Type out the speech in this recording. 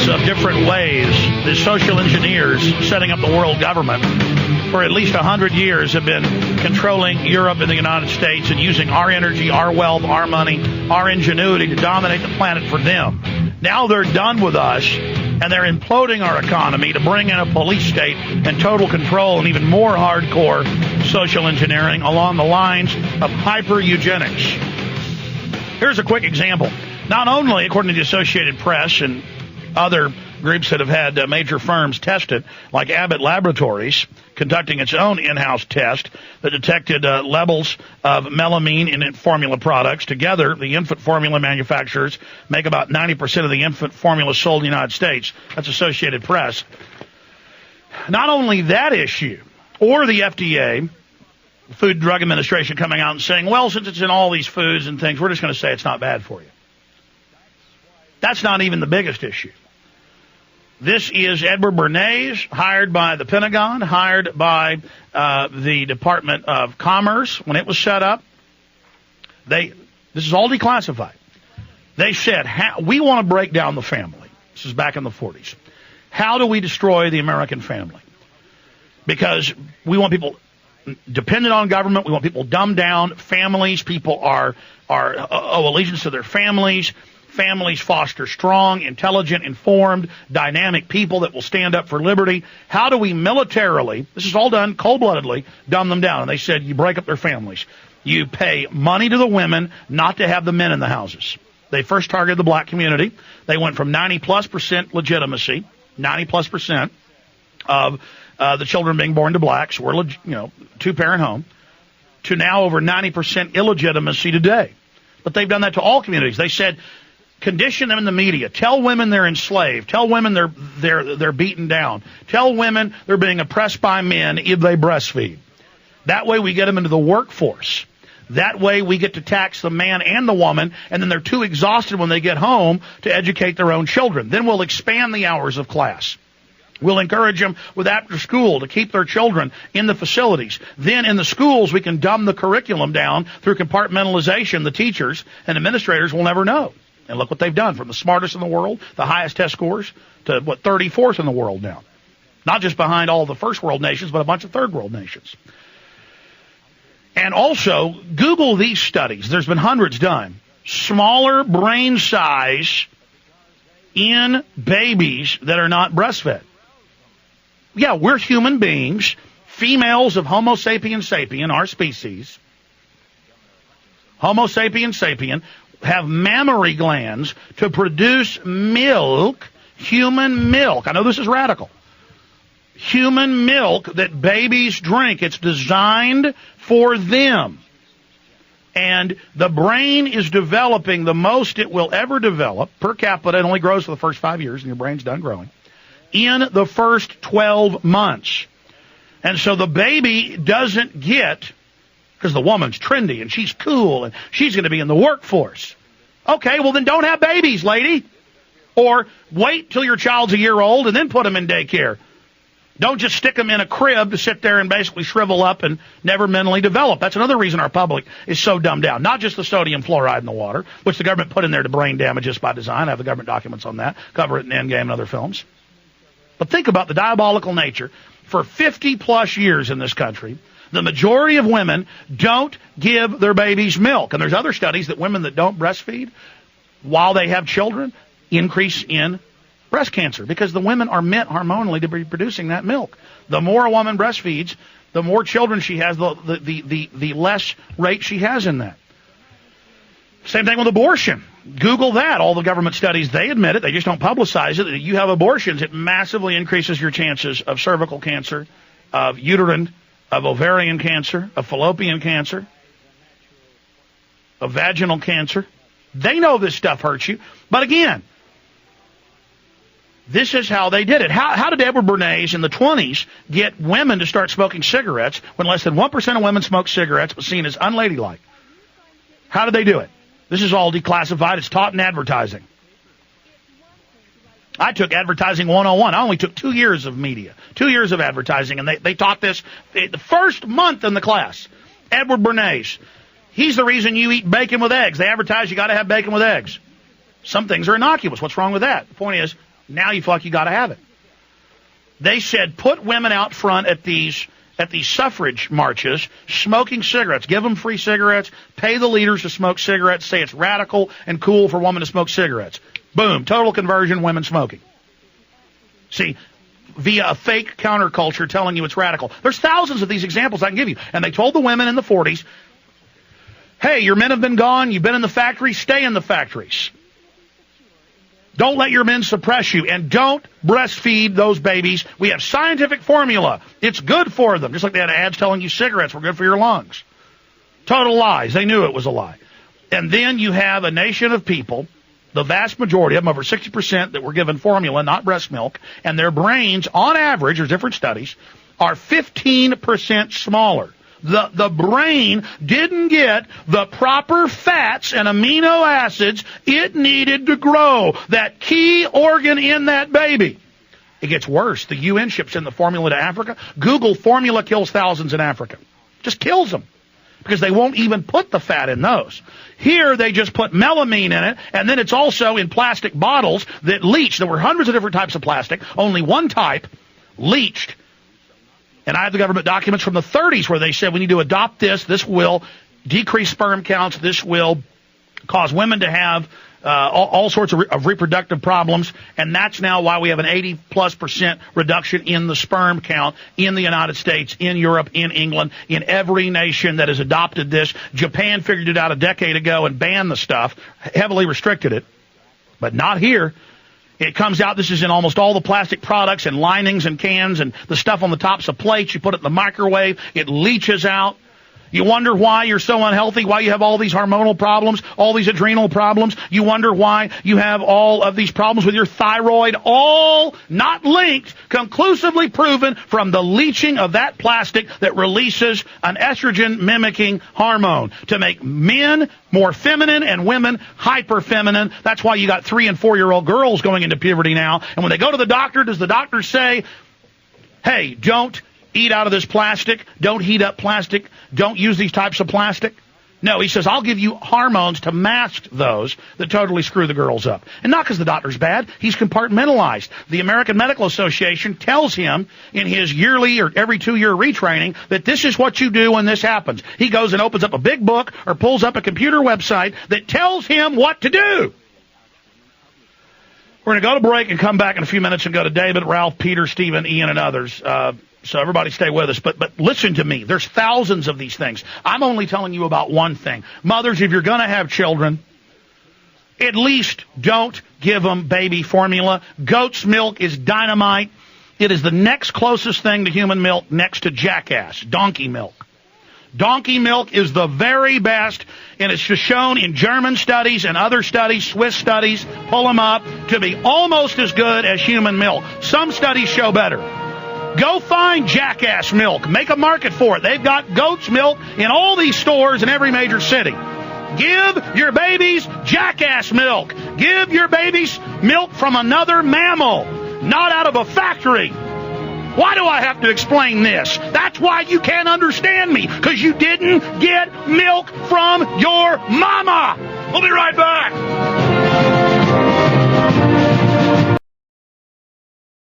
dozens of different ways the social engineers setting up the world government for at least 100 years have been controlling Europe and the United States and using our energy, our wealth, our money, our ingenuity to dominate the planet for them. Now they're done with us, and they're imploding our economy to bring in a police state and total control and even more hardcore social engineering along the lines of hyper-eugenics. Here's a quick example. Not only, according to the Associated Press and other groups that have had major firms tested, like Abbott Laboratories, conducting its own in-house test that detected levels of melamine in formula products. Together, the infant formula manufacturers make about 90% of the infant formula sold in the United States. That's Associated Press. Not only that issue, or the FDA, Food and Drug Administration, coming out and saying, well, since it's in all these foods and things, we're just going to say it's not bad for you. That's not even the biggest issue. This is Edward Bernays, hired by the Pentagon, hired by the Department of Commerce when it was set up. This is all declassified. They said, we want to break down the family. This is back in the 40s. How do we destroy the American family? Because we want people dependent on government. We want people dumbed down. Families, people owe allegiance to their families. Families foster strong, intelligent, informed, dynamic people that will stand up for liberty. How do we militarily, this is all done cold-bloodedly, dumb them down? And they said you break up their families. You pay money to the women not to have the men in the houses. They first targeted the black community. They went from 90+% legitimacy, 90+% of the children being born to blacks were, two-parent home, to now over 90% illegitimacy today. But they've done that to all communities. They said, condition them in the media. Tell women they're enslaved. Tell women they're beaten down. Tell women they're being oppressed by men if they breastfeed. That way we get them into the workforce. That way we get to tax the man and the woman, and then they're too exhausted when they get home to educate their own children. Then we'll expand the hours of class. We'll encourage them with after school to keep their children in the facilities. Then in the schools we can dumb the curriculum down through compartmentalization. The teachers and administrators will never know. And look what they've done, from the smartest in the world, the highest test scores, to 34th in the world now. Not just behind all the first world nations, but a bunch of third world nations. And also, Google these studies. There's been hundreds done. Smaller brain size in babies that are not breastfed. Yeah, we're human beings, females of Homo sapiens sapien, our species. Homo sapiens sapien have mammary glands to produce milk, human milk. I know this is radical. Human milk that babies drink. It's designed for them. And the brain is developing the most it will ever develop. Per capita, it only grows for the first 5 years, and your brain's done growing. In the first 12 months. And so the baby doesn't get, because the woman's trendy and she's cool and she's going to be in the workforce. Okay, well then don't have babies, lady. Or wait till your child's a year old and then put them in daycare. Don't just stick them in a crib to sit there and basically shrivel up and never mentally develop. That's another reason our public is so dumbed down. Not just the sodium fluoride in the water, which the government put in there to brain damage just by design. I have the government documents on that. Cover it in Endgame and other films. But think about the diabolical nature. For 50-plus years in this country, the majority of women don't give their babies milk. And there's other studies that women that don't breastfeed while they have children increase in breast cancer, because the women are meant hormonally to be producing that milk. The more a woman breastfeeds, the more children she has, the less rate she has in that. Same thing with abortion. Google that. All the government studies, they admit it. They just don't publicize it. You have abortions, it massively increases your chances of cervical cancer, of uterine, of ovarian cancer, of fallopian cancer, of vaginal cancer. They know this stuff hurts you. But again, this is how they did it. How did Edward Bernays in the 20s get women to start smoking cigarettes when less than 1% of women smoked cigarettes, was seen as unladylike? How did they do it? This is all declassified. It's taught in advertising. I took Advertising 101. I only took 2 years of media, 2 years of advertising, and they taught this the first month in the class. Edward Bernays, he's the reason you eat bacon with eggs. They advertise you got to have bacon with eggs. Some things are innocuous. What's wrong with that? The point is, Now you feel like you got to have it. They said put women out front at these suffrage marches smoking cigarettes. Give them free cigarettes. Pay the leaders to smoke cigarettes. Say it's radical and cool for women to smoke cigarettes. Boom. Total conversion, women smoking. See, via a fake counterculture telling you it's radical. There's thousands of these examples I can give you. And they told the women in the 40s, hey, your men have been gone. You've been in the factories. Stay in the factories. Don't let your men suppress you, and don't breastfeed those babies. We have scientific formula. It's good for them. Just like they had ads telling you cigarettes were good for your lungs. Total lies. They knew it was a lie. And then you have a nation of people, the vast majority of them, over 60%, that were given formula, not breast milk, and their brains, on average, there's different studies, are 15% smaller. The brain didn't get the proper fats and amino acids it needed to grow, that key organ in that baby. It gets worse. The UN ships in the formula to Africa. Google formula kills thousands in Africa. Just kills them because they won't even put the fat in those. Here they just put melamine in it, and then it's also in plastic bottles that leach. There were hundreds of different types of plastic. Only one type leached. And I have the government documents from the 30s where they said we need to adopt this. This will decrease sperm counts. This will cause women to have all sorts of reproductive problems. And that's now why we have an 80+% reduction in the sperm count in the United States, in Europe, in England, in every nation that has adopted this. Japan figured it out a decade ago and banned the stuff, heavily restricted it, but not here. It comes out, this is in almost all the plastic products and linings and cans and the stuff on the tops of plates. You put it in the microwave, it leaches out. You wonder why you're so unhealthy, why you have all these hormonal problems, all these adrenal problems. You wonder why you have all of these problems with your thyroid, all not linked, conclusively proven from the leaching of that plastic that releases an estrogen-mimicking hormone to make men more feminine and women hyper-feminine. That's why you got 3- and 4-year-old girls going into puberty now. And when they go to the doctor, does the doctor say, hey, don't eat out of this plastic, don't heat up plastic, don't use these types of plastic? No, he says, I'll give you hormones to mask those that totally screw the girls up. And not because the doctor's bad, he's compartmentalized. The American Medical Association tells him in his yearly or every 2-year retraining that this is what you do when this happens. He goes and opens up a big book or pulls up a computer website that tells him what to do. We're going to go to break and come back in a few minutes and go to David, Ralph, Peter, Stephen, Ian, and others. So everybody stay with us. But listen to me. There's thousands of these things. I'm only telling you about one thing. Mothers, if you're going to have children, at least don't give them baby formula. Goat's milk is dynamite. It is the next closest thing to human milk next to jackass, donkey milk. Donkey milk is the very best, and it's just shown in German studies and other studies, Swiss studies, pull them up, to be almost as good as human milk. Some studies show better. Go find jackass milk. Make a market for it. They've got goat's milk in all these stores in every major city. Give your babies jackass milk. Give your babies milk from another mammal, not out of a factory. Why do I have to explain this? That's why you can't understand me, because you didn't get milk from your mama. We'll be right back.